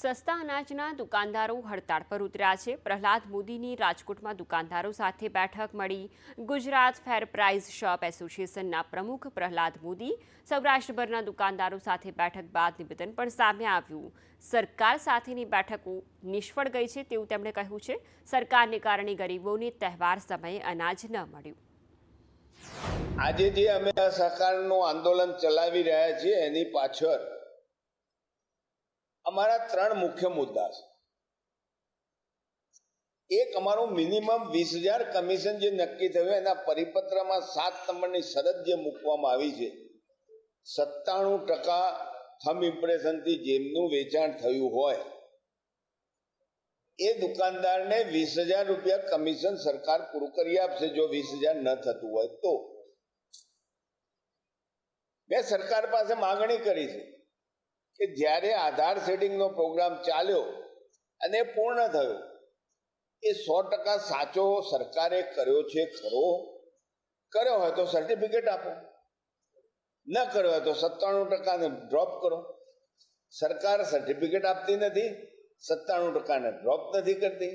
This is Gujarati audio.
સસ્તા અનાજના દુકાનદારો હડતાળ પર ઉતર્યા છે। પ્રહલાદ મોદીની રાજકોટમાં દુકાનદારો સાથે બેઠક મળી। ગુજરાત ફેર પ્રાઇસ શોપ એસોસિએશનના પ્રમુખ પ્રહલાદ મોદી સૌરાષ્ટ્રભરના દુકાનદારો સાથે બેઠક બાદ નિવેદન પણ સામે આવ્યું। સરકાર સાથેની બેઠકો નિષ્ફળ ગઈ છે તેવું તેમણે કહ્યું છે। સરકારને કારણે ગરીબોને તહેવાર સમયે અનાજ ન મળ્યું। આજે જે અમે સહકારનું આંદોલન ચલાવી રહ્યા છીએ એની પાછળ અમારા ત્રણ મુખ્ય મુદ્દા છે। એક, અમારું મિનિમમ 20,000 કમિશન જે નક્કી થયું એના પરિપત્રમાં 7 નંબરની શરત જે મૂકવામાં આવી છે, 97% થંબ ઇમ્પ્રેશનથી જેમનું વેચાણ થયું હોય એ દુકાનદારને 20,000 રૂપિયા કમિશન સરકાર પૂરું કરી આપશે જો 20,000 ન થતું હોય તો। મેં સરકાર પાસે માગણી કરી છે કે જ્યારે આધાર સેટિંગનો પ્રોગ્રામ ચાલ્યો અને પૂર્ણ થયો એ 100% સાચો સરકારે કર્યો છે ખરો? કર્યો હોય તો સર્ટિફિકેટ આપો, ન કર્યો હોય તો 97%ને ડ્રોપ કરો। સરકાર સર્ટિફિકેટ આપતી નથી, 97%ને ડ્રોપ નથી કરતી।